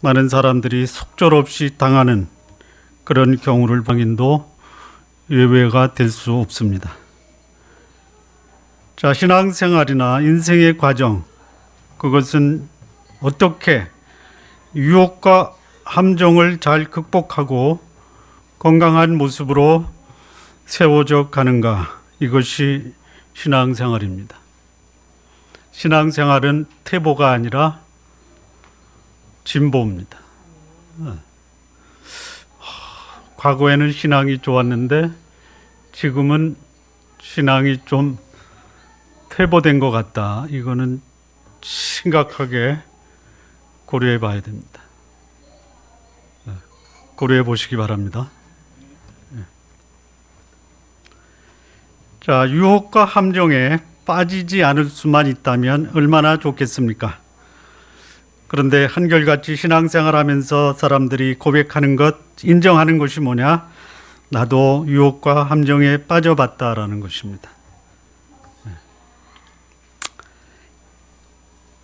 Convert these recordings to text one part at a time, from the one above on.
많은 사람들이 속절없이 당하는 그런 경우를 방인도 예외가 될 수 없습니다. 자, 신앙생활이나 인생의 과정, 그것은 어떻게 유혹과 함정을 잘 극복하고 건강한 모습으로 세워져 가는가, 이것이 신앙생활입니다. 신앙생활은 퇴보가 아니라 진보입니다. 과거에는 신앙이 좋았는데 지금은 신앙이 좀 퇴보된 것 같다. 이거는 심각하게 고려해 봐야 됩니다. 고려해 보시기 바랍니다. 자, 유혹과 함정에 빠지지 않을 수만 있다면 얼마나 좋겠습니까? 그런데 한결같이 신앙생활하면서 사람들이 고백하는 것, 인정하는 것이 뭐냐? 나도 유혹과 함정에 빠져봤다라는 것입니다.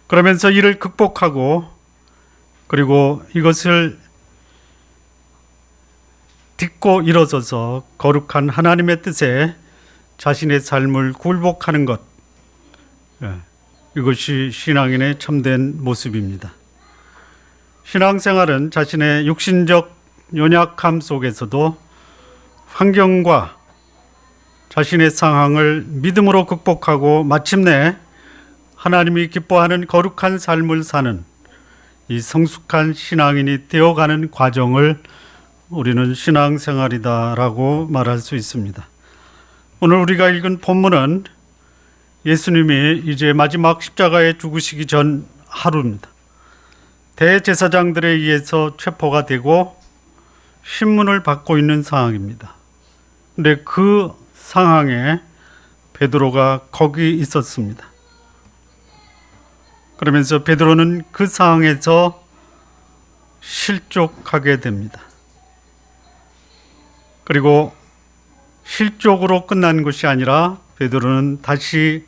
그러면서 이를 극복하고 그리고 이것을 딛고 일어서서 거룩한 하나님의 뜻에 자신의 삶을 굴복하는 것, 이것이 신앙인의 참된 모습입니다. 신앙생활은 자신의 육신적 연약함 속에서도 환경과 자신의 상황을 믿음으로 극복하고 마침내 하나님이 기뻐하는 거룩한 삶을 사는 이 성숙한 신앙인이 되어가는 과정을 우리는 신앙생활이다라고 말할 수 있습니다. 오늘 우리가 읽은 본문은 예수님이 이제 마지막 십자가에 죽으시기 전 하루입니다. 대제사장들에 의해서 체포가 되고 신문을 받고 있는 상황입니다. 그런데 그 상황에 베드로가 거기 있었습니다. 그러면서 베드로는 그 상황에서 실족하게 됩니다. 그리고 실족으로 끝난 것이 아니라 베드로는 다시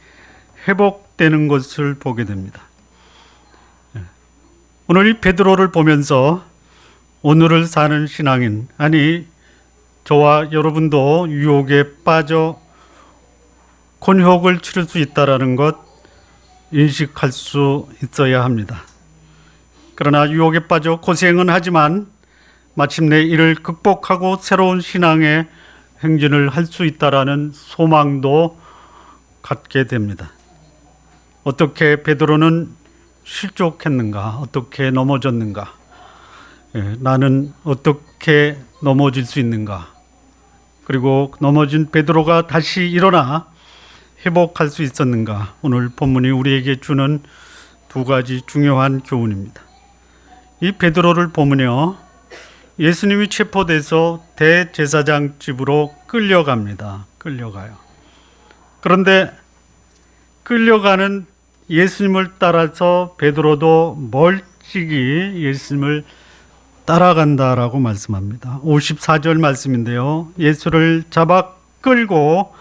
회복되는 것을 보게 됩니다. 오늘 이 베드로를 보면서 오늘을 사는 신앙인, 아니 저와 여러분도 유혹에 빠져 곤욕을 치를 수 있다는 것 인식할 수 있어야 합니다. 그러나 유혹에 빠져 고생은 하지만 마침내 이를 극복하고 새로운 신앙의 행진을 할 수 있다라는 소망도 갖게 됩니다. 어떻게 베드로는 실족했는가? 어떻게 넘어졌는가? 나는 어떻게 넘어질 수 있는가? 그리고 넘어진 베드로가 다시 일어나 회복할 수 있었는가? 오늘 본문이 우리에게 주는 두 가지 중요한 교훈입니다. 이 베드로를 보면요, 예수님이 체포돼서 대제사장 집으로 끌려갑니다. 끌려가요. 그런데 끌려가는 예수님을 따라서 베드로도 멀찍이 예수님을 따라간다라고 말씀합니다. 54절 말씀인데요. 예수를 잡아 끌고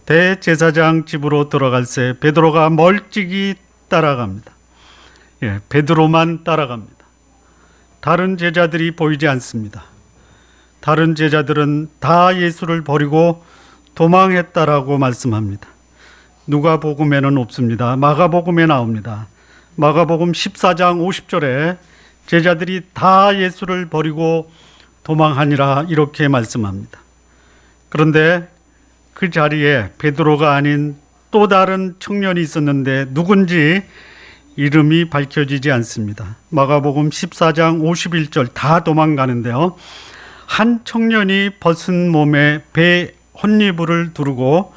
대제사장 집으로 들어갈새 베드로가 멀찍이 따라갑니다. 베드로만 따라갑니다. 다른 제자들이 보이지 않습니다. 다른 제자들은 다 예수를 버리고 도망했다라고 말씀합니다. 누가복음에는 없습니다. 마가복음에 나옵니다. 마가복음 14장 50절에 제자들이 다 예수를 버리고 도망하니라 이렇게 말씀합니다. 그런데 그 자리에 베드로가 아닌 또 다른 청년이 있었는데 누군지 이름이 밝혀지지 않습니다. 마가복음 14장 51절 다 도망가는데요. 한 청년이 벗은 몸에 배 혼니부를 두르고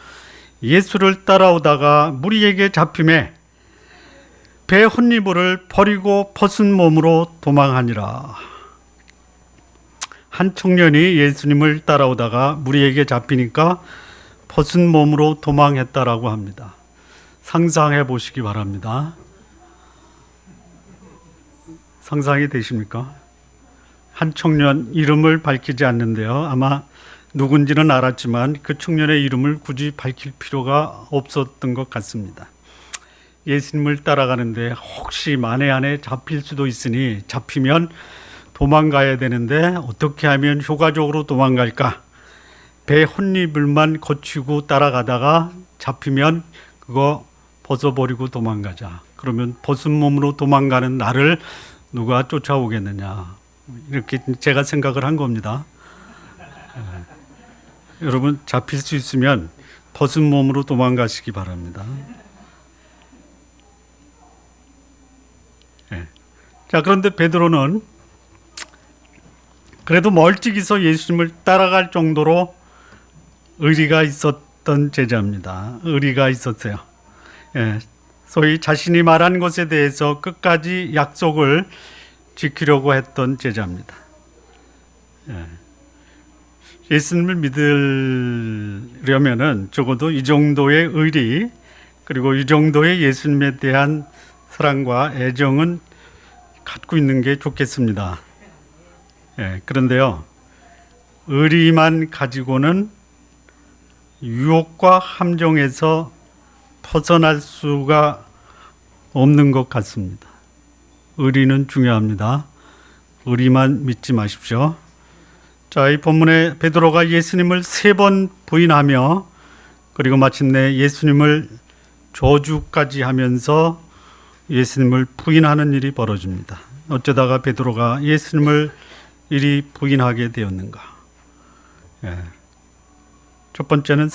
예수를 따라오다가 무리에게 잡힘에 배 혼니부를 버리고 벗은 몸으로 도망하니라. 한 청년이 예수님을 따라오다가 무리에게 잡히니까 벗은 몸으로 도망했다라고 합니다. 상상해 보시기 바랍니다. 상상이 되십니까? 한 청년 이름을 밝히지 않는데요. 아마 누군지는 알았지만 그 청년의 이름을 굳이 밝힐 필요가 없었던 것 같습니다. 예수님을 따라가는데 혹시 만에 안에 잡힐 수도 있으니 잡히면 도망가야 되는데 어떻게 하면 효과적으로 도망갈까? 배 혼입을만 거치고 따라가다가 잡히면 그거 벗어버리고 도망가자. 그러면 벗은 몸으로 도망가는 나를 누가 쫓아오겠느냐. 이렇게 제가 생각을 한 겁니다. 여러분 잡힐 수 있으면 벗은 몸으로 도망가시기 바랍니다. 자, 그런데 베드로는 그래도 멀찍이서 예수님을 따라갈 정도로 의리가 있었던 제자입니다. 의리가 있었어요. 소위 자신이 말한 것에 대해서 끝까지 약속을 지키려고 했던 제자입니다. 예수님을 믿으려면은 적어도 이 정도의 의리, 그리고 이 정도의 예수님에 대한 사랑과 애정은 갖고 있는 게 좋겠습니다. 그런데요, 의리만 가지고는 유혹과 함정에서 벗어날 수가 없는 것 같습니다. 의리는 중요합니다. 의리만 믿지 마십시오. 자, 이 본문에 베드로가 예수님을 3번 부인하며 그리고 마침내 예수님을 저주까지 하면서 예수님을 부인하는 일이 벌어집니다. 어쩌다가 베드로가 예수님을 이리 부인하게 되었는가? 첫 번째는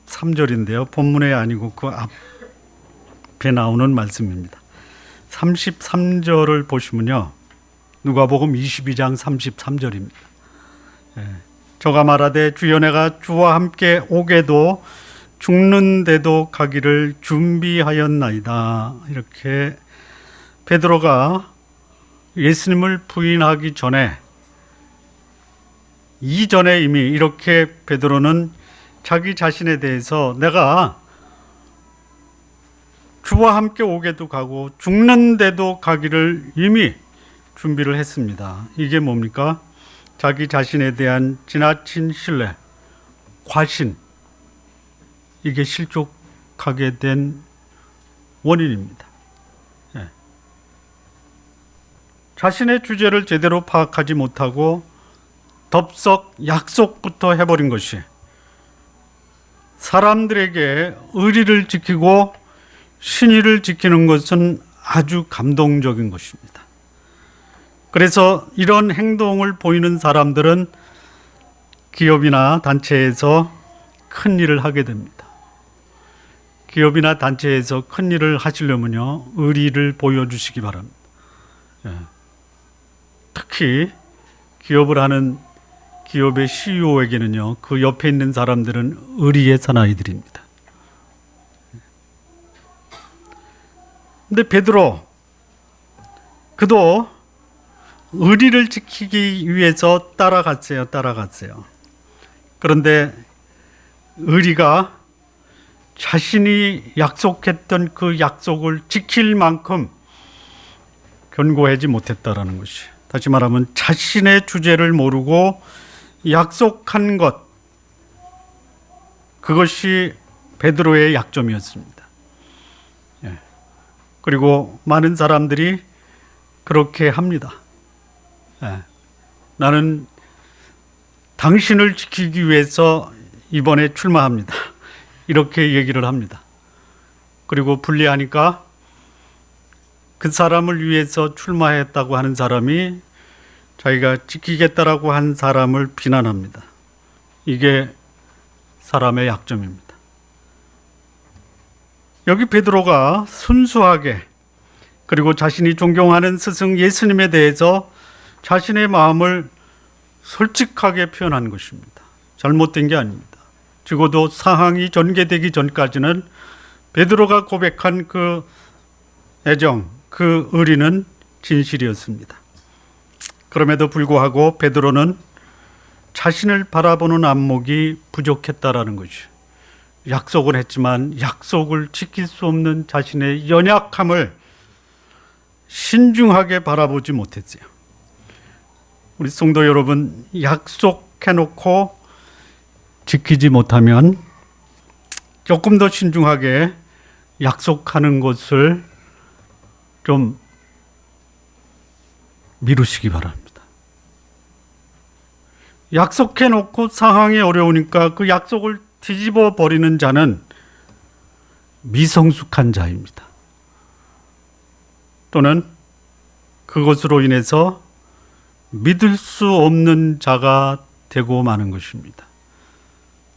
33절인데요. 본문에 아니고 그 앞에 나오는 말씀입니다. 33절을 보시면요. 누가복음 22장 33절입니다. 저가 말하되 주여 내가 주와 함께 오게도 죽는데도 가기를 준비하였나이다. 이렇게 베드로가 예수님을 부인하기 전에 이전에 이미 이렇게 베드로는 자기 자신에 대해서 내가 주와 함께 오게도 가고 죽는데도 가기를 이미 준비를 했습니다. 이게 뭡니까? 자기 자신에 대한 지나친 신뢰, 과신, 이게 실족하게 된 원인입니다. 자신의 주제를 제대로 파악하지 못하고 덥석 약속부터 해버린 것이 사람들에게 의리를 지키고 신의를 지키는 것은 아주 감동적인 것입니다. 그래서 이런 행동을 보이는 사람들은 기업이나 단체에서 큰 일을 하게 됩니다. 기업이나 단체에서 큰 일을 하시려면요, 의리를 보여주시기 바랍니다. 특히 기업을 하는 기업의 CEO에게는요, 그 옆에 있는 사람들은 의리의 사나이들입니다. 근데 베드로, 그도 의리를 지키기 위해서 따라갔어요. 그런데 의리가 자신이 약속했던 그 약속을 지킬 만큼 견고하지 못했다라는 것이, 다시 말하면 자신의 주제를 모르고 약속한 것, 그것이 베드로의 약점이었습니다. 그리고 많은 사람들이 그렇게 합니다. 나는 당신을 지키기 위해서 이번에 출마합니다. 이렇게 얘기를 합니다. 그리고 분리하니까 그 사람을 위해서 출마했다고 하는 사람이 자기가 지키겠다라고 한 사람을 비난합니다. 이게 사람의 약점입니다. 여기 베드로가 순수하게, 그리고 자신이 존경하는 스승 예수님에 대해서 자신의 마음을 솔직하게 표현한 것입니다. 잘못된 게 아닙니다. 적어도 상황이 전개되기 전까지는 베드로가 고백한 그 애정, 그 의리는 진실이었습니다. 그럼에도 불구하고 베드로는 자신을 바라보는 안목이 부족했다라는 것이, 약속은 했지만 약속을 지킬 수 없는 자신의 연약함을 신중하게 바라보지 못했어요. 우리 성도 여러분, 약속해놓고 지키지 못하면 조금 더 신중하게 약속하는 것을 좀 미루시기 바랍니다. 약속해 놓고 상황이 어려우니까 그 약속을 뒤집어 버리는 자는 미성숙한 자입니다. 또는 그것으로 인해서 믿을 수 없는 자가 되고 마는 것입니다.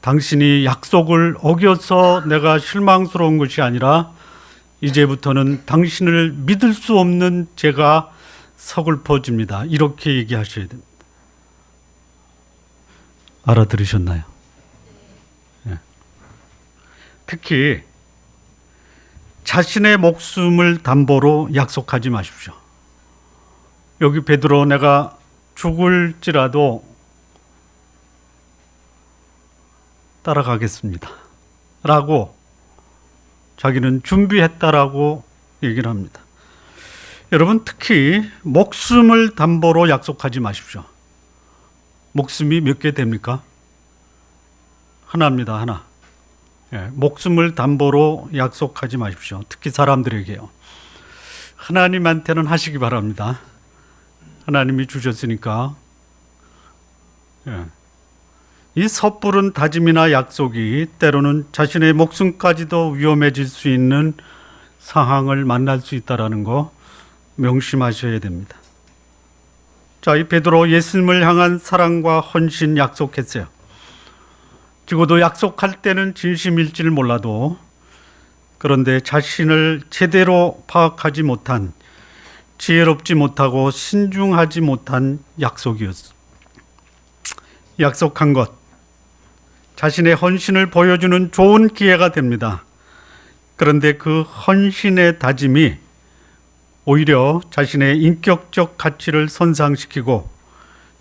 당신이 약속을 어겨서 내가 실망스러운 것이 아니라 이제부터는 당신을 믿을 수 없는 제가 서글퍼집니다. 이렇게 얘기하셔야 됩니다. 알아들으셨나요? 예. 특히 자신의 목숨을 담보로 약속하지 마십시오. 여기 베드로 내가 죽을지라도 따라가겠습니다 라고 자기는 준비했다라고 얘기를 합니다. 여러분, 특히 목숨을 담보로 약속하지 마십시오. 목숨이 몇 개 됩니까? 하나입니다. 하나. 예, 목숨을 담보로 약속하지 마십시오. 특히 사람들에게요. 하나님한테는 하시기 바랍니다. 하나님이 주셨으니까. 예. 이 섣부른 다짐이나 약속이 때로는 자신의 목숨까지도 위험해질 수 있는 상황을 만날 수 있다는 거 명심하셔야 됩니다. 자, 이 베드로 예수님을 향한 사랑과 헌신 약속했어요. 적어도 약속할 때는 진심일지를 몰라도 그런데 자신을 제대로 파악하지 못한, 지혜롭지 못하고 신중하지 못한 약속이었습니다. 약속한 것, 자신의 헌신을 보여주는 좋은 기회가 됩니다. 그런데 그 헌신의 다짐이 오히려 자신의 인격적 가치를 손상시키고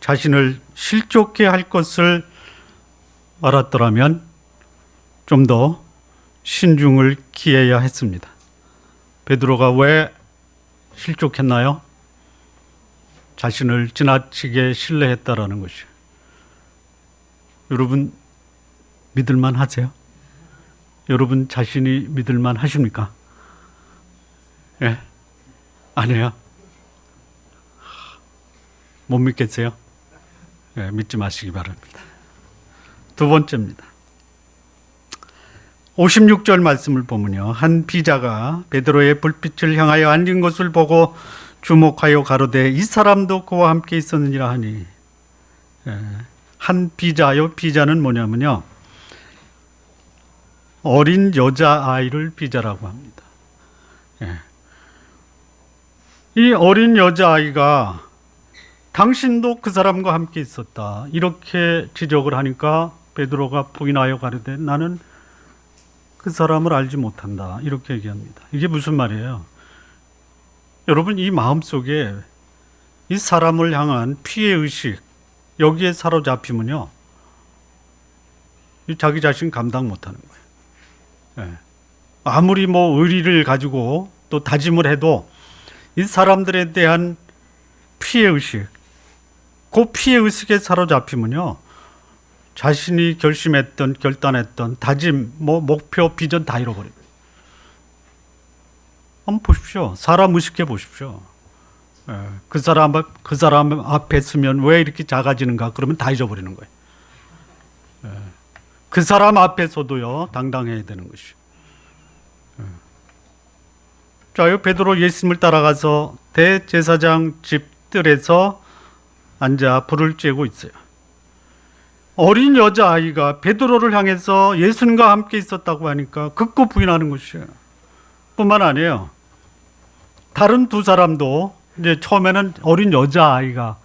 자신을 실족해 할 것을 알았더라면 좀 더 신중을 기해야 했습니다. 베드로가 왜 실족했나요? 자신을 지나치게 신뢰했다라는 것이에요. 여러분 믿을만 하세요? 여러분 자신이 믿을만 하십니까? 예? 아니에요? 못 믿겠어요? 예, 믿지 마시기 바랍니다. 두 번째입니다. 56절 말씀을 보면요, 한 비자가 베드로의 불빛을 향하여 앉은 것을 보고 주목하여 가로되 이 사람도 그와 함께 있었느니라 하니. 예, 한 비자요. 비자는 뭐냐면요, 어린 여자아이를 비자라고 합니다. 예. 이 어린 여자아이가 당신도 그 사람과 함께 있었다 이렇게 지적을 하니까 베드로가 부인하여 가로되 나는 그 사람을 알지 못한다 이렇게 얘기합니다. 이게 무슨 말이에요? 여러분, 이 마음속에 이 사람을 향한 피해의식, 여기에 사로잡히면요 자기 자신 감당 못하는 거예요. 예. 아무리 의리를 가지고 또 다짐을 해도 이 사람들에 대한 피해의식, 그 피해의식에 사로잡히면요 자신이 결심했던, 결단했던 다짐, 목표, 비전 다 잃어버립니다. 한번 보십시오. 사람 의식해 보십시오. 예. 그 사람 앞에 서면 왜 이렇게 작아지는가? 그러면 다 잊어버리는 거예요. 예. 그 사람 앞에서도요 당당해야 되는 것이에요. 예. 자, 베드로 예수님을 따라가서 대제사장 집들에서 앉아 불을 쬐고 있어요. 어린 여자아이가 베드로를 향해서 예수님과 함께 있었다고 하니까 극구 부인하는 것이에요. 뿐만 아니에요. 다른 두 사람도 이제 처음에는 어린 여자아이가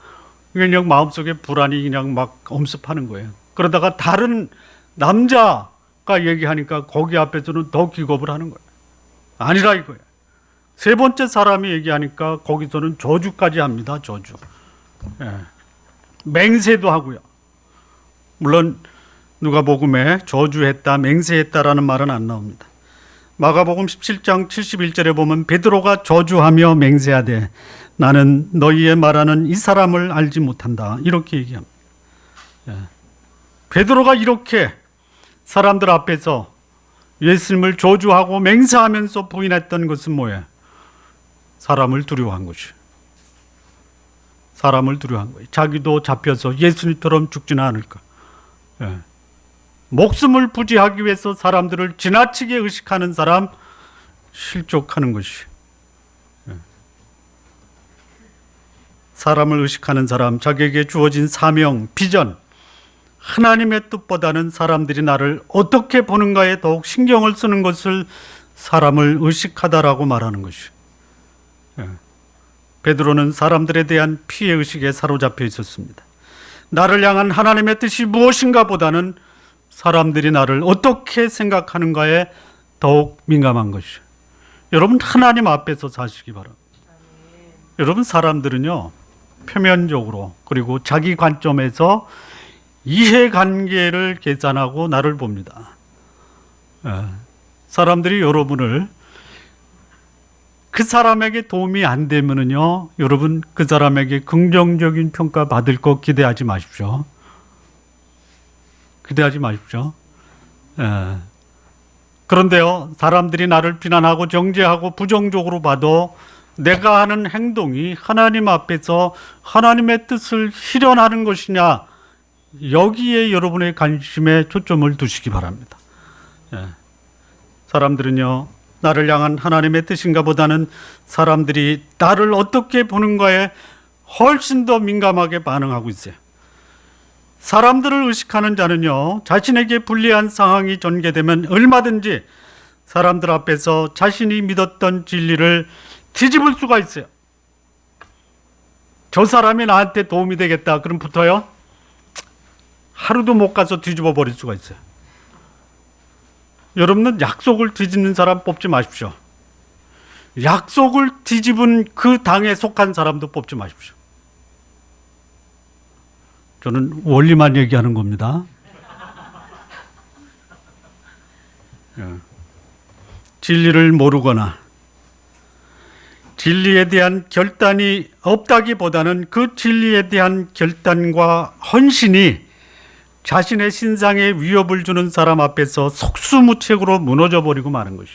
그냥 마음속에 불안이 그냥 막 엄습하는 거예요. 그러다가 다른 남자가 얘기하니까 거기 앞에서는 더 기겁을 하는 거예요. 아니라 이거예요. 세 번째 사람이 얘기하니까 거기서는 저주까지 합니다. 저주. 예. 맹세도 하고요. 물론 누가복음에 저주했다, 맹세했다라는 말은 안 나옵니다. 마가복음 17장 71절에 보면 베드로가 저주하며 맹세하되 나는 너희의 말하는 이 사람을 알지 못한다 이렇게 얘기합니다. 예. 베드로가 이렇게 사람들 앞에서 예수님을 저주하고 맹세하면서 부인했던 것은 뭐예요? 사람을 두려워한 것이에요. 사람을 두려워한 거예요. 자기도 잡혀서 예수님처럼 죽지는 않을까. 예. 목숨을 부지하기 위해서 사람들을 지나치게 의식하는 사람, 실족하는 것이에요. 예. 사람을 의식하는 사람, 자기에게 주어진 사명, 비전, 하나님의 뜻보다는 사람들이 나를 어떻게 보는가에 더욱 신경을 쓰는 것을 사람을 의식하다라고 말하는 것이에요. 예. 베드로는 사람들에 대한 피해의식에 사로잡혀 있었습니다. 나를 향한 하나님의 뜻이 무엇인가 보다는 사람들이 나를 어떻게 생각하는가에 더욱 민감한 것이에요. 여러분, 하나님 앞에서 사시기 바랍니다. 여러분, 사람들은요, 표면적으로 그리고 자기 관점에서 이해관계를 계산하고 나를 봅니다. 사람들이 여러분을 그 사람에게 도움이 안 되면은요, 여러분 그 사람에게 긍정적인 평가 받을 거 기대하지 마십시오. 기대하지 마십시오. 그런데요, 사람들이 나를 비난하고 정죄하고 부정적으로 봐도 내가 하는 행동이 하나님 앞에서 하나님의 뜻을 실현하는 것이냐, 여기에 여러분의 관심에 초점을 두시기 바랍니다. 사람들은요, 나를 향한 하나님의 뜻인가 보다는 사람들이 나를 어떻게 보는가에 훨씬 더 민감하게 반응하고 있어요. 사람들을 의식하는 자는요, 자신에게 불리한 상황이 전개되면 얼마든지 사람들 앞에서 자신이 믿었던 진리를 뒤집을 수가 있어요. 저 사람이 나한테 도움이 되겠다, 그럼 붙어요? 하루도 못 가서 뒤집어 버릴 수가 있어요. 여러분은 약속을 뒤집는 사람 뽑지 마십시오. 약속을 뒤집은 그 당에 속한 사람도 뽑지 마십시오. 저는 원리만 얘기하는 겁니다. 진리를 모르거나 진리에 대한 결단이 없다기보다는 그 진리에 대한 결단과 헌신이 자신의 신상에 위협을 주는 사람 앞에서 속수무책으로 무너져 버리고 마는 것이.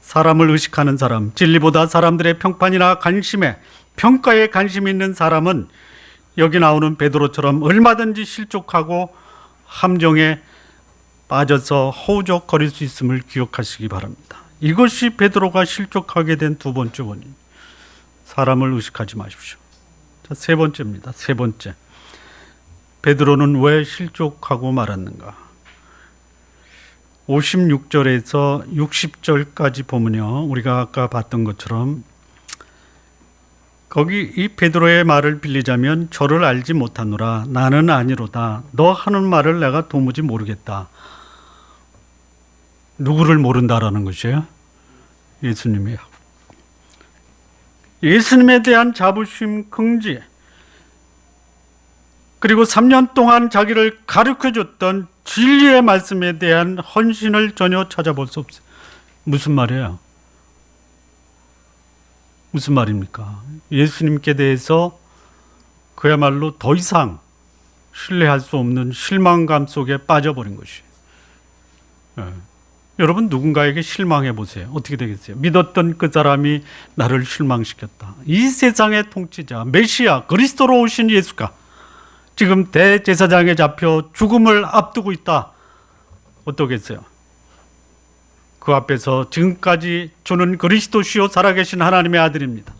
사람을 의식하는 사람, 진리보다 사람들의 평판이나 관심에, 평가에 관심이 있는 사람은 여기 나오는 베드로처럼 얼마든지 실족하고 함정에 빠져서 허우적거릴 수 있음을 기억하시기 바랍니다. 이것이 베드로가 실족하게 된 두 번째 원인. 사람을 의식하지 마십시오. 자, 세 번째입니다. 세 번째. 베드로는 왜 실족하고 말았는가? 56절에서 60절까지 보면요, 우리가 아까 봤던 것처럼 거기 이 베드로의 말을 빌리자면 저를 알지 못하노라, 나는 아니로다, 너 하는 말을 내가 도무지 모르겠다. 누구를 모른다라는 것이에요? 예수님이요. 예수님에 대한 자부심, 긍지, 그리고 3년 동안 자기를 가르쳐줬던 진리의 말씀에 대한 헌신을 전혀 찾아볼 수 없어요. 무슨 말이에요? 무슨 말입니까? 예수님께 대해서 그야말로 더 이상 신뢰할 수 없는 실망감 속에 빠져버린 것이에요. 여러분, 누군가에게 실망해 보세요. 어떻게 되겠어요? 믿었던 그 사람이 나를 실망시켰다. 이 세상의 통치자, 메시아, 그리스도로 오신 예수가 지금 대제사장에 잡혀 죽음을 앞두고 있다. 어떠겠어요? 그 앞에서 지금까지 주는 그리스도시요 살아계신 하나님의 아들입니다.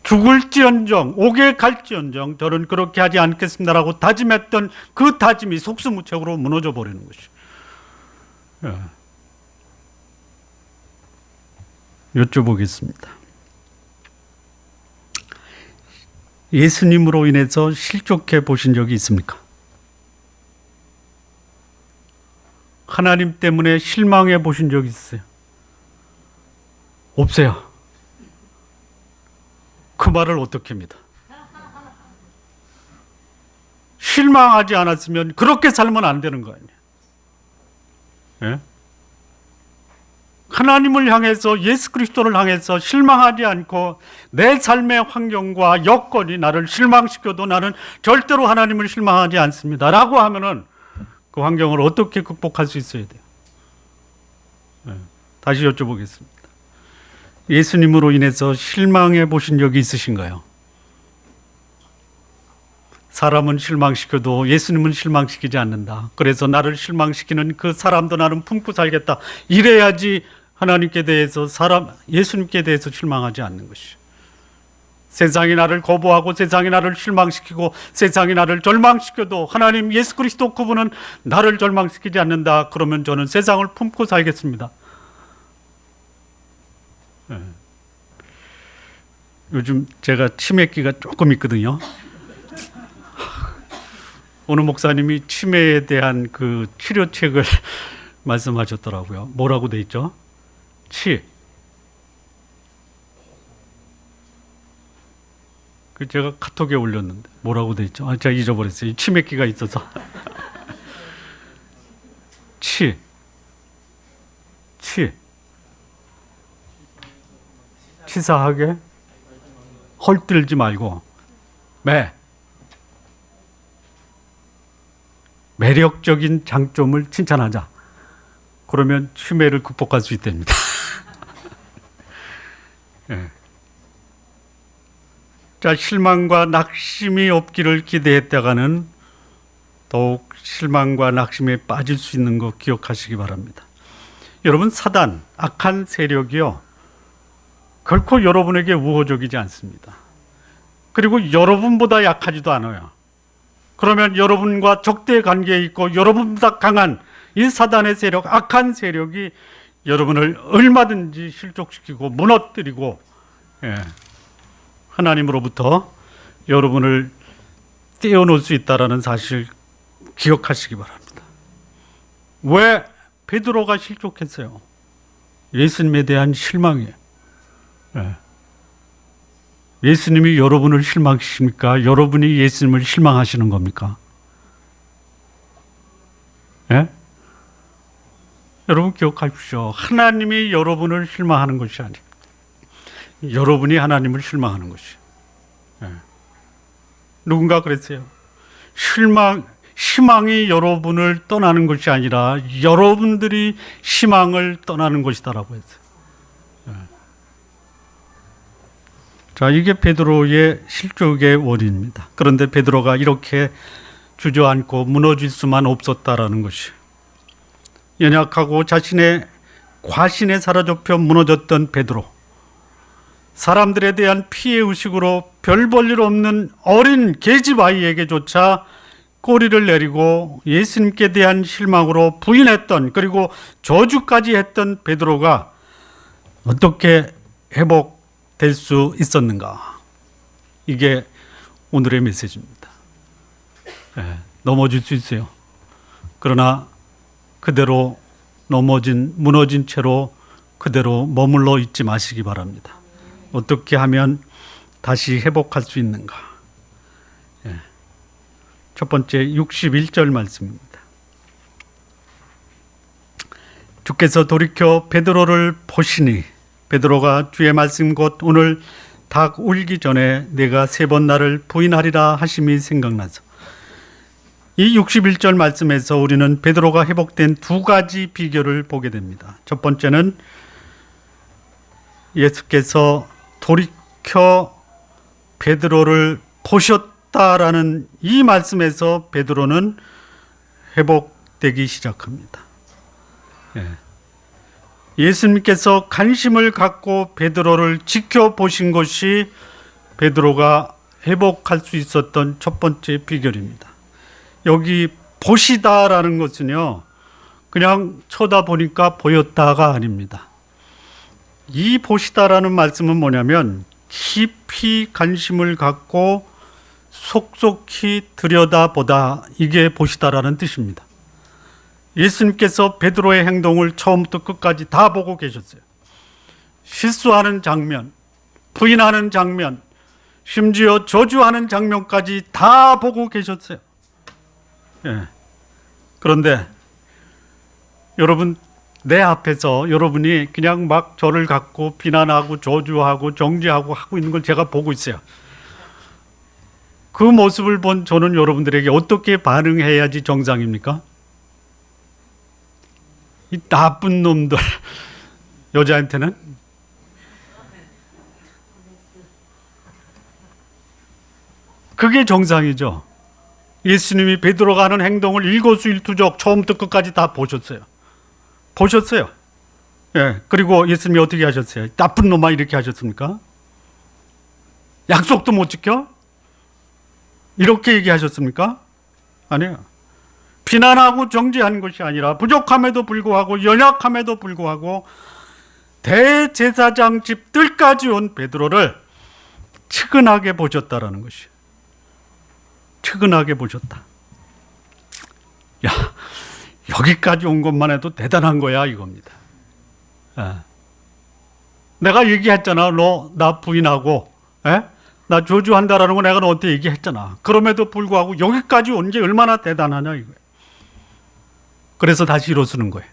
죽을지언정, 옥에 갈지언정 저는 그렇게 하지 않겠습니다라고 다짐했던 그 다짐이 속수무책으로 무너져 버리는 것이죠. 여쭤보겠습니다. 예수님으로 인해서 실족해 보신 적이 있습니까? 하나님 때문에 실망해 보신 적이 있어요? 없어요. 그 말을 어떻게 합니다? 실망하지 않았으면 그렇게 살면 안 되는 거 아니에요? 예? 하나님을 향해서, 예수 그리스도를 향해서 실망하지 않고 내 삶의 환경과 여건이 나를 실망시켜도 나는 절대로 하나님을 실망하지 않습니다 라고 하면은 그 환경을 어떻게 극복할 수 있어야 돼요? 다시 여쭤보겠습니다. 예수님으로 인해서 실망해 보신 적이 있으신가요? 사람은 실망시켜도 예수님은 실망시키지 않는다. 그래서 나를 실망시키는 그 사람도 나는 품고 살겠다. 이래야지 하나님께 대해서 예수님께 대해서 실망하지 않는 것이. 세상이 나를 거부하고 세상이 나를 실망시키고 세상이 나를 절망시켜도 하나님 예수 그리스도 그분은 나를 절망시키지 않는다. 그러면 저는 세상을 품고 살겠습니다. 요즘 제가 치매기가 조금 있거든요. 오늘 목사님이 치매에 대한 그 치료책을 말씀하셨더라고요. 뭐라고 돼 있죠? 제가 카톡에 올렸는데 뭐라고 돼 있죠? 제가 잊어버렸어요. 치매기가 있어서. 치사하게 헐뜯지 말고 매력적인 장점을 칭찬하자. 그러면 치매를 극복할 수 있답니다. 네. 자, 실망과 낙심이 없기를 기대했다가는 더욱 실망과 낙심에 빠질 수 있는 거 기억하시기 바랍니다. 여러분, 사단, 악한 세력이요, 결코 여러분에게 우호적이지 않습니다. 그리고 여러분보다 약하지도 않아요. 그러면 여러분과 적대 관계에 있고 여러분보다 강한 이 사단의 세력, 악한 세력이 여러분을 얼마든지 실족시키고 무너뜨리고 하나님으로부터 여러분을 떼어놓을 수 있다는 사실 기억하시기 바랍니다. 왜 베드로가 실족했어요? 예수님에 대한 실망이에요. 예수님이 여러분을 실망시킵니까? 여러분이 예수님을 실망하시는 겁니까? 여러분 기억하십시오. 하나님이 여러분을 실망하는 것이 아니에요. 여러분이 하나님을 실망하는 것이에요. 누군가 그랬어요. 희망이 여러분을 떠나는 것이 아니라 여러분들이 희망을 떠나는 것이다라고 했어요. 자, 이게 베드로의 실족의 원인입니다. 그런데 베드로가 이렇게 주저앉고 무너질 수만 없었다라는 것이, 연약하고 자신의 과신에 사로잡혀 무너졌던 베드로, 사람들에 대한 피해의식으로 별 볼 일 없는 어린 계집아이에게조차 꼬리를 내리고 예수님께 대한 실망으로 부인했던, 그리고 저주까지 했던 베드로가 어떻게 회복될 수 있었는가? 이게 오늘의 메시지입니다. 넘어질 수 있어요. 그러나 그대로 무너진 채로 그대로 머물러 있지 마시기 바랍니다. 어떻게 하면 다시 회복할 수 있는가? 첫 번째 61절 말씀입니다. 주께서 돌이켜 베드로를 보시니, 베드로가 주의 말씀 곧 오늘 닭 울기 전에 내가 3번 나를 부인하리라 하심이 생각나서, 이 61절 말씀에서 우리는 베드로가 회복된 2가지 비결을 보게 됩니다. 첫 번째는 예수께서 돌이켜 베드로를 보셨다라는 이 말씀에서 베드로는 회복되기 시작합니다. 예수님께서 관심을 갖고 베드로를 지켜보신 것이 베드로가 회복할 수 있었던 첫 번째 비결입니다. 여기 보시다라는 것은요, 그냥 쳐다보니까 보였다가 아닙니다. 이 보시다라는 말씀은 뭐냐면 깊이 관심을 갖고 속속히 들여다보다, 이게 보시다라는 뜻입니다. 예수님께서 베드로의 행동을 처음부터 끝까지 다 보고 계셨어요. 실수하는 장면, 부인하는 장면, 심지어 저주하는 장면까지 다 보고 계셨어요. 그런데 여러분, 내 앞에서 여러분이 그냥 막 저를 갖고 비난하고 저주하고 정죄하고 하고 있는 걸 제가 보고 있어요. 그 모습을 본 저는 여러분들에게 어떻게 반응해야지 정상입니까? 이 나쁜 놈들 여자한테는 그게 정상이죠. 예수님이 베드로가 하는 행동을 일거수일투족 처음부터 끝까지 다 보셨어요. 예. 그리고 예수님이 어떻게 하셨어요? 나쁜 놈아 이렇게 하셨습니까? 약속도 못 지켜? 이렇게 얘기하셨습니까? 아니에요. 비난하고 정죄한 것이 아니라 부족함에도 불구하고 연약함에도 불구하고 대제사장 집들까지 온 베드로를 측은하게 보셨다라는 것이에요. 측은하게 보셨다. 야, 여기까지 온 것만 해도 대단한 거야 이겁니다. 내가 얘기했잖아. 너 나 부인하고 나 저주한다라는 거 내가 너한테 얘기했잖아. 그럼에도 불구하고 여기까지 온 게 얼마나 대단하냐 이거예요. 그래서 다시 일어서는 거예요.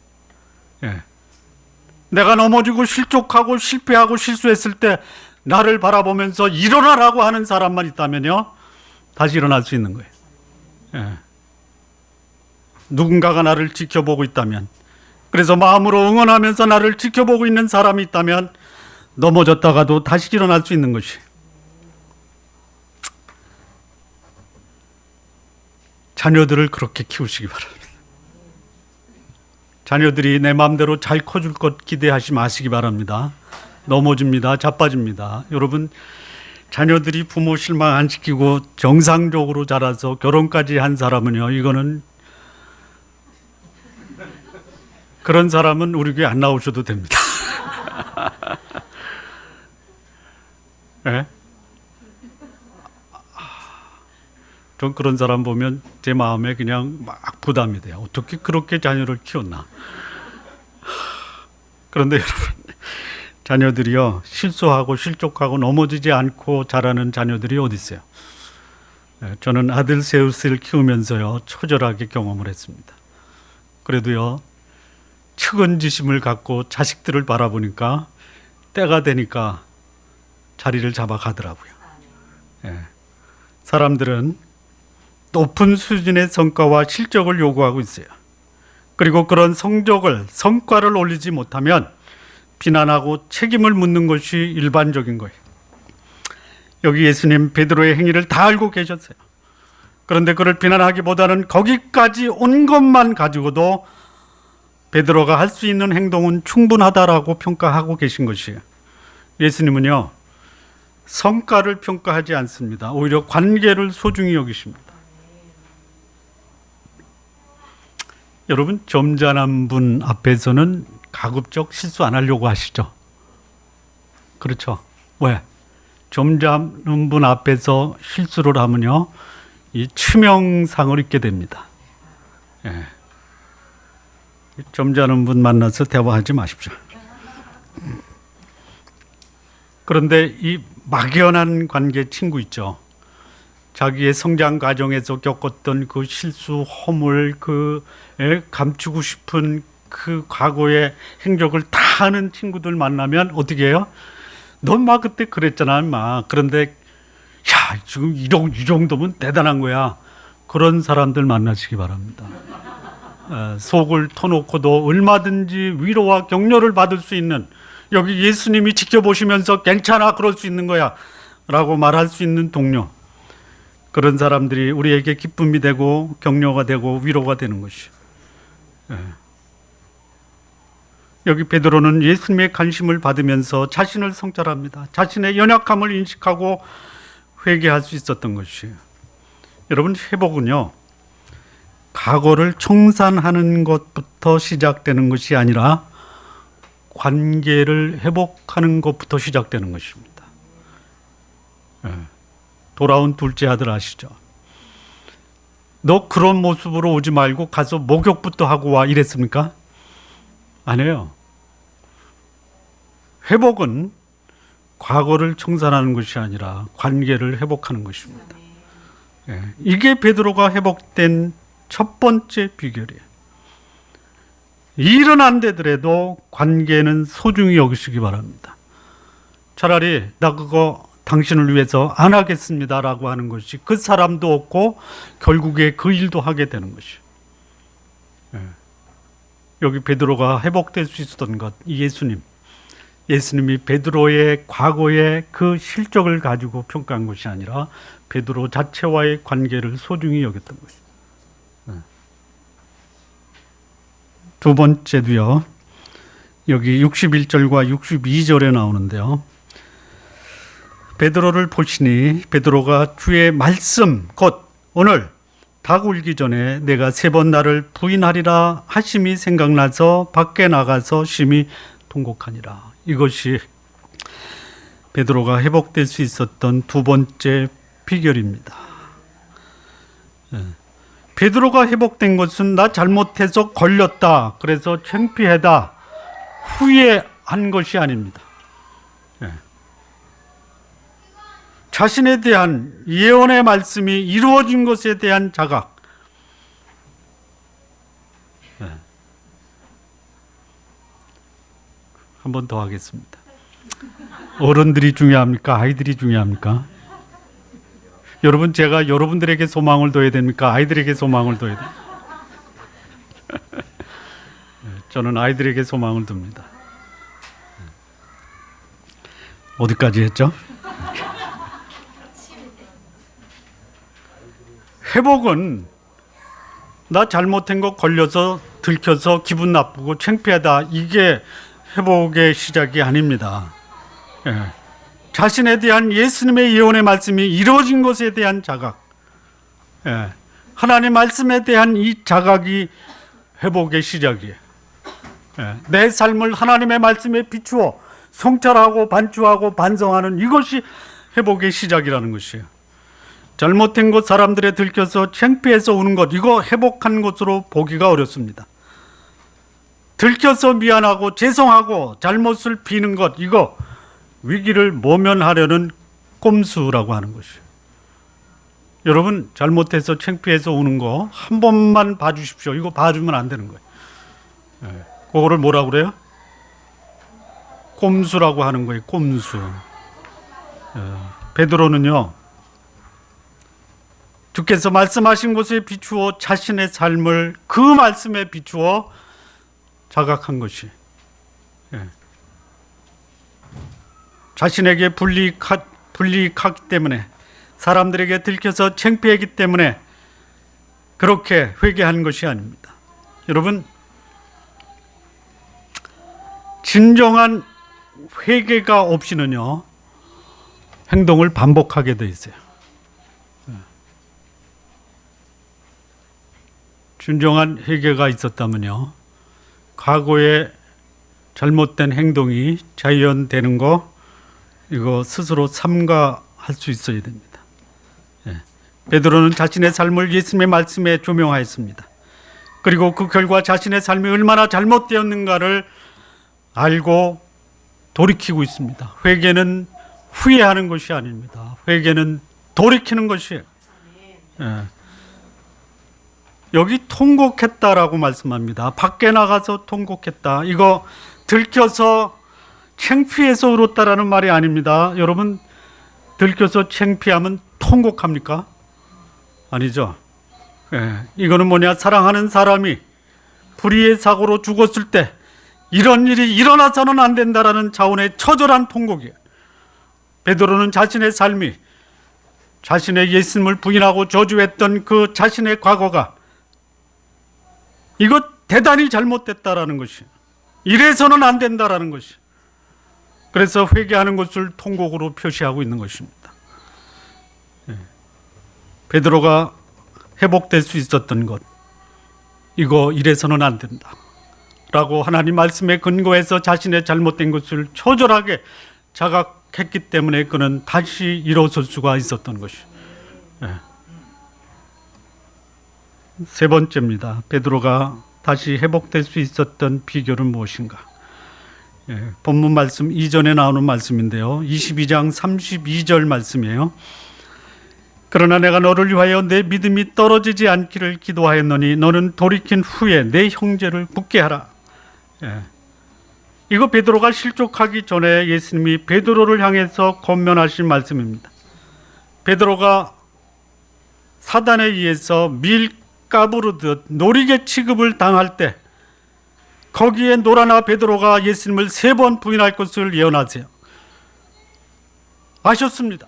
내가 넘어지고 실족하고 실패하고 실수했을 때 나를 바라보면서 일어나라고 하는 사람만 있다면요, 다시 일어날 수 있는 거예요. 누군가가 나를 지켜보고 있다면, 그래서 마음으로 응원하면서 나를 지켜보고 있는 사람이 있다면 넘어졌다가도 다시 일어날 수 있는 것이. 자녀들을 그렇게 키우시기 바랍니다. 자녀들이 내 마음대로 잘 커줄 것 기대하지 마시기 바랍니다. 넘어집니다. 자빠집니다. 여러분, 자녀들이 부모 실망 안 시키고 정상적으로 자라서 결혼까지 한 사람은요, 이거는 그런 사람은 우리 교회 안 나오셔도 됩니다. 네? 전 그런 사람 보면 제 마음에 그냥 막 부담이 돼요. 어떻게 그렇게 자녀를 키웠나. 그런데 여러분, 자녀들이요, 실수하고 실족하고 넘어지지 않고 자라는 자녀들이 어디 있어요? 저는 아들 세우스를 키우면서요, 처절하게 경험을 했습니다. 그래도요, 측은지심을 갖고 자식들을 바라보니까 때가 되니까 자리를 잡아가더라고요. 사람들은 높은 수준의 성과와 실적을 요구하고 있어요. 그리고 그런 성과를 올리지 못하면 비난하고 책임을 묻는 것이 일반적인 거예요. 여기 예수님 베드로의 행위를 다 알고 계셨어요. 그런데 그를 비난하기보다는 거기까지 온 것만 가지고도 베드로가 할 수 있는 행동은 충분하다라고 평가하고 계신 것이에요. 예수님은요, 성과를 평가하지 않습니다. 오히려 관계를 소중히 여기십니다. 여러분, 점잖은 분 앞에서는 가급적 실수 안 하려고 하시죠? 그렇죠? 왜? 점잖은 분 앞에서 실수를 하면요, 이 치명상을 입게 됩니다. 점잖은 분 만나서 대화하지 마십시오. 그런데 이 막연한 관계 친구 있죠. 자기의 성장 과정에서 겪었던 그 실수, 허물, 감추고 싶은 그 과거의 행적을 다 하는 친구들 만나면 어떻게 해요? 넌 막 그때 그랬잖아, 막. 그런데 야, 지금 이 정도면 대단한 거야. 그런 사람들 만나시기 바랍니다. 속을 터놓고도 얼마든지 위로와 격려를 받을 수 있는, 여기 예수님이 지켜보시면서 괜찮아, 그럴 수 있는 거야 라고 말할 수 있는 동료, 그런 사람들이 우리에게 기쁨이 되고 격려가 되고 위로가 되는 것이죠. 여기 베드로는 예수님의 관심을 받으면서 자신을 성찰합니다. 자신의 연약함을 인식하고 회개할 수 있었던 것이에요. 여러분, 회복은요, 과거를 청산하는 것부터 시작되는 것이 아니라 관계를 회복하는 것부터 시작되는 것입니다. 돌아온 둘째 아들 아시죠? 너 그런 모습으로 오지 말고 가서 목욕부터 하고 와, 이랬습니까? 아니에요. 회복은 과거를 청산하는 것이 아니라 관계를 회복하는 것입니다. 이게 베드로가 회복된 첫 번째 비결이에요. 일은 안 되더라도 관계는 소중히 여기시기 바랍니다. 차라리 나 그거 당신을 위해서 안 하겠습니다 라고 하는 것이 그 사람도 없고 결국에 그 일도 하게 되는 것이에요. 여기 베드로가 회복될 수 있었던 것, 예수님이 베드로의 과거의 그 실적을 가지고 평가한 것이 아니라 베드로 자체와의 관계를 소중히 여겼던 것입니다. 두 번째도요, 여기 61절과 62절에 나오는데요, 베드로를 보시니 베드로가 주의 말씀 곧 오늘 닭 울기 전에 내가 3번 나를 부인하리라 하심이 생각나서 밖에 나가서 심히 통곡하니라. 이것이 베드로가 회복될 수 있었던 두 번째 비결입니다. 베드로가 회복된 것은 나 잘못해서 걸렸다, 그래서 창피하다, 후회한 것이 아닙니다. 자신에 대한 예언의 말씀이 이루어진 것에 대한 자각. 한 번 더 하겠습니다. 어른들이 중요합니까? 아이들이 중요합니까? 여러분, 제가 여러분들에게 소망을 둬야 됩니까? 아이들에게 소망을 둬야 됩니까? 저는 아이들에게 소망을 둡니다. 어디까지 했죠? 회복은 나 잘못한 거 걸려서 들켜서 기분 나쁘고 창피하다, 이게 회복의 시작이 아닙니다. 자신에 대한 예수님의 예언의 말씀이 이루어진 것에 대한 자각, 하나님의 말씀에 대한 이 자각이 회복의 시작이에요. 내 삶을 하나님의 말씀에 비추어 성찰하고 반추하고 반성하는 이것이 회복의 시작이라는 것이에요. 잘못된 것, 사람들에 들켜서 창피해서 우는 것, 이거 회복한 것으로 보기가 어렵습니다. 들켜서 미안하고 죄송하고 잘못을 비는 것, 이거 위기를 모면하려는 꼼수라고 하는 것이에요. 여러분, 잘못해서 창피해서 우는 거 한 번만 봐주십시오. 이거 봐주면 안 되는 거예요. 그거를 뭐라고 그래요? 꼼수라고 하는 거예요. 꼼수. 베드로는요, 주께서 말씀하신 곳에 비추어 자신의 삶을 그 말씀에 비추어 자각한 것이, 자신에게 불이익하기 때문에, 사람들에게 들켜서 창피하기 때문에 그렇게 회개한 것이 아닙니다. 여러분, 진정한 회개가 없이는요, 행동을 반복하게 돼 있어요. 진정한 회개가 있었다면요, 과거에 잘못된 행동이 자연되는 거, 이거 스스로 삼가할 수 있어야 됩니다. 베드로는 자신의 삶을 예수님의 말씀에 조명하였습니다. 그리고 그 결과 자신의 삶이 얼마나 잘못되었는가를 알고 돌이키고 있습니다. 회개는 후회하는 것이 아닙니다. 회개는 돌이키는 것이에요. 여기 통곡했다라고 말씀합니다. 밖에 나가서 통곡했다. 이거 들켜서 창피해서 울었다라는 말이 아닙니다. 여러분, 들켜서 창피하면 통곡합니까? 아니죠. 이거는 뭐냐, 사랑하는 사람이 불의의 사고로 죽었을 때 이런 일이 일어나서는 안 된다라는 차원의 처절한 통곡이에요. 베드로는 자신의 삶이, 자신의 예수님을 부인하고 저주했던 그 자신의 과거가 이거 대단히 잘못됐다라는 것이, 이래서는 안 된다라는 것이, 그래서 회개하는 것을 통곡으로 표시하고 있는 것입니다. 베드로가 회복될 수 있었던 것, 이거 이래서는 안 된다 라고 하나님 말씀에 근거해서 자신의 잘못된 것을 처절하게 자각했기 때문에 그는 다시 일어설 수가 있었던 것이에요. 세 번째입니다. 베드로가 다시 회복될 수 있었던 비결은 무엇인가? 본문 말씀 이전에 나오는 말씀인데요, 22장 32절 말씀이에요. 그러나 내가 너를 위하여 내 믿음이 떨어지지 않기를 기도하였노니 너는 돌이킨 후에 내 형제를 굳게 하라. 이거 베드로가 실족하기 전에 예수님이 베드로를 향해서 권면하신 말씀입니다. 베드로가 사단에 의해서 밀가부르듯 노리개 취급을 당할 때 거기에 노라나 베드로가 예수님을 3번 부인할 것을 예언하세요. 아셨습니다.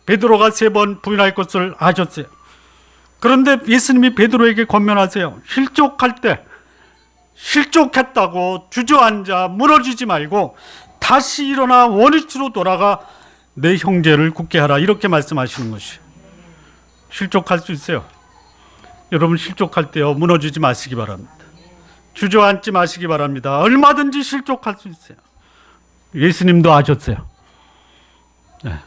베드로가 3번 부인할 것을 아셨어요. 그런데 예수님이 베드로에게 권면하세요. 실족했다고 주저앉아 무너지지 말고 다시 일어나 원위치로 돌아가 내 형제를 굳게 하라, 이렇게 말씀하시는 것이에요. 실족할 수 있어요. 여러분, 실족할 때요, 무너지지 마시기 바랍니다. 주저앉지 마시기 바랍니다. 얼마든지 실족할 수 있어요. 예수님도 아셨어요. 네.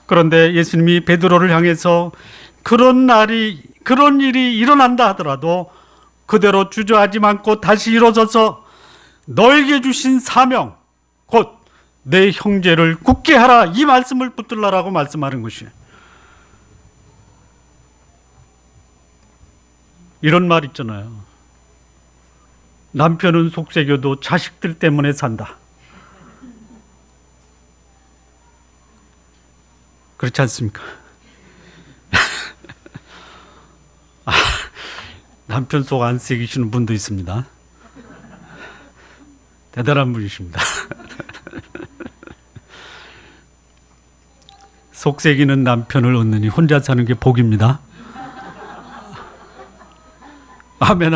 그런데 예수님이 베드로를 향해서 그런 일이 일어난다 하더라도 그대로 주저하지 않고 다시 일어서서 너에게 주신 사명, 곧 내 형제를 굳게 하라, 이 말씀을 붙들라라고 말씀하는 것이에요. 이런 말 있잖아요. 남편은 속삭여도 자식들 때문에 산다. 그렇지 않습니까? 남편 속 안 새기시는 분도 있습니다. 대단한 분이십니다. 속새기는 남편을 얻느니 혼자 사는 게 복입니다. 아멘.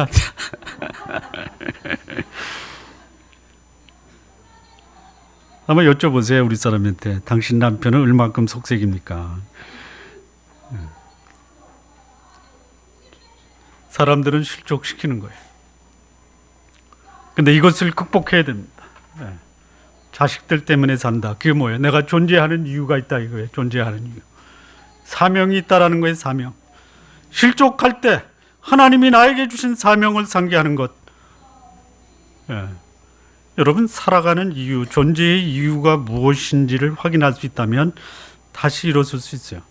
한번 여쭤보세요, 우리 사람한테. 당신 남편은 얼만큼 속색입니까? 사람들은 실족시키는 거예요. 근데 이것을 극복해야 됩니다. 자식들 때문에 산다. 그게 뭐예요? 내가 존재하는 이유가 있다 이거예요. 존재하는 이유. 사명이 있다라는 거예요. 사명. 실족할 때 하나님이 나에게 주신 사명을 상기하는 것. 여러분, 살아가는 이유, 존재의 이유가 무엇인지를 확인할 수 있다면 다시 일어설 수 있어요.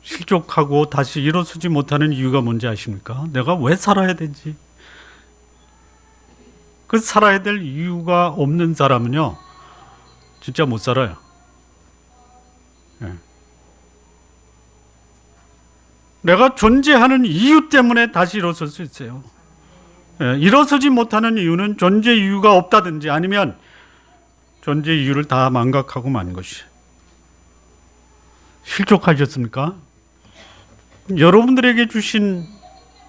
실족하고 다시 일어서지 못하는 이유가 뭔지 아십니까? 내가 왜 살아야 되지? 그 살아야 될 이유가 없는 사람은요, 진짜 못 살아요. 내가 존재하는 이유 때문에 다시 일어설 수 있어요. 일어서지 못하는 이유는 존재 이유가 없다든지 아니면 존재 이유를 다 망각하고 만 것이. 실족하셨습니까? 여러분들에게 주신,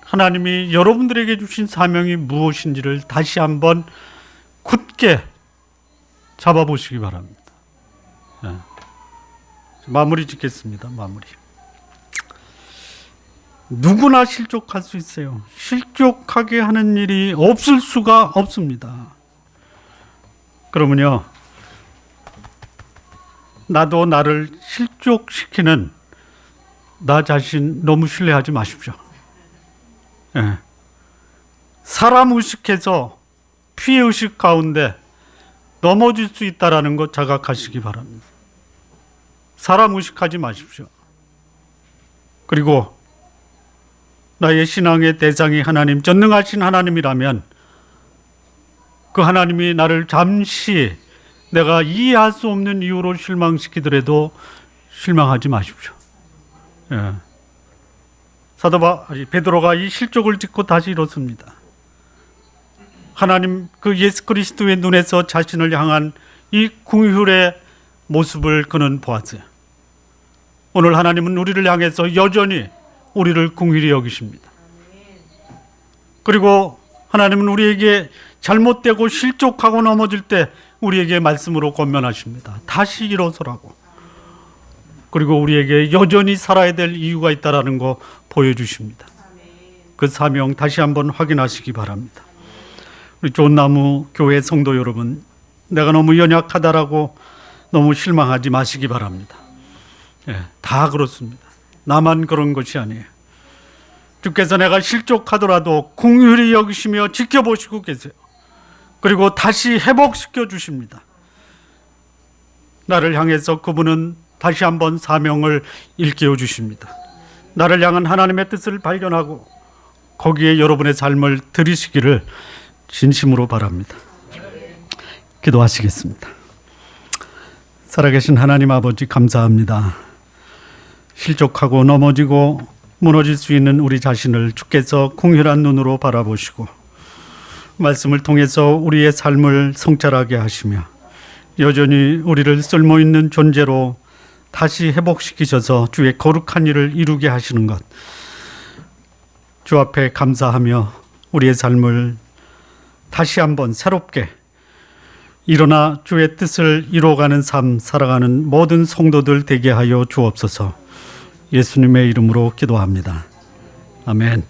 하나님이 여러분들에게 주신 사명이 무엇인지를 다시 한번 굳게 잡아보시기 바랍니다. 마무리 짓겠습니다. 마무리. 누구나 실족할 수 있어요. 실족하게 하는 일이 없을 수가 없습니다. 그러면요, 나도 나를 실족시키는 나 자신 너무 신뢰하지 마십시오. 사람 의식해서 피해의식 가운데 넘어질 수 있다는 것 자각하시기 바랍니다. 사람 의식하지 마십시오. 그리고 나의 신앙의 대상이 하나님, 전능하신 하나님이라면 그 하나님이 나를 잠시 내가 이해할 수 없는 이유로 실망시키더라도 실망하지 마십시오. 베드로가 이 실족을 짓고 다시 일어섭니다. 하나님, 그 예수 그리스도의 눈에서 자신을 향한 이 긍휼의 모습을 그는 보았어요. 오늘 하나님은 우리를 향해서 여전히 우리를 긍휼히 여기십니다. 그리고 하나님은 우리에게 잘못되고 실족하고 넘어질 때 우리에게 말씀으로 권면하십니다. 다시 일어서라고. 그리고 우리에게 여전히 살아야 될 이유가 있다는 거 보여주십니다. 그 사명 다시 한번 확인하시기 바랍니다. 우리 좋은나무 교회 성도 여러분, 내가 너무 연약하다라고 너무 실망하지 마시기 바랍니다. 다 그렇습니다. 나만 그런 것이 아니에요. 주께서 내가 실족하더라도 긍휼히 여기시며 지켜보시고 계세요. 그리고 다시 회복시켜 주십니다. 나를 향해서 그분은 다시 한번 사명을 일깨워 주십니다. 나를 향한 하나님의 뜻을 발견하고 거기에 여러분의 삶을 들이시기를 진심으로 바랍니다. 기도하시겠습니다. 살아계신 하나님 아버지, 감사합니다. 실족하고 넘어지고 무너질 수 있는 우리 자신을 주께서 긍휼한 눈으로 바라보시고 말씀을 통해서 우리의 삶을 성찰하게 하시며 여전히 우리를 쓸모있는 존재로 다시 회복시키셔서 주의 거룩한 일을 이루게 하시는 것, 주 앞에 감사하며 우리의 삶을 다시 한번 새롭게 일어나 주의 뜻을 이루어가는 삶 살아가는 모든 성도들 되게 하여 주옵소서. 예수님의 이름으로 기도합니다. 아멘.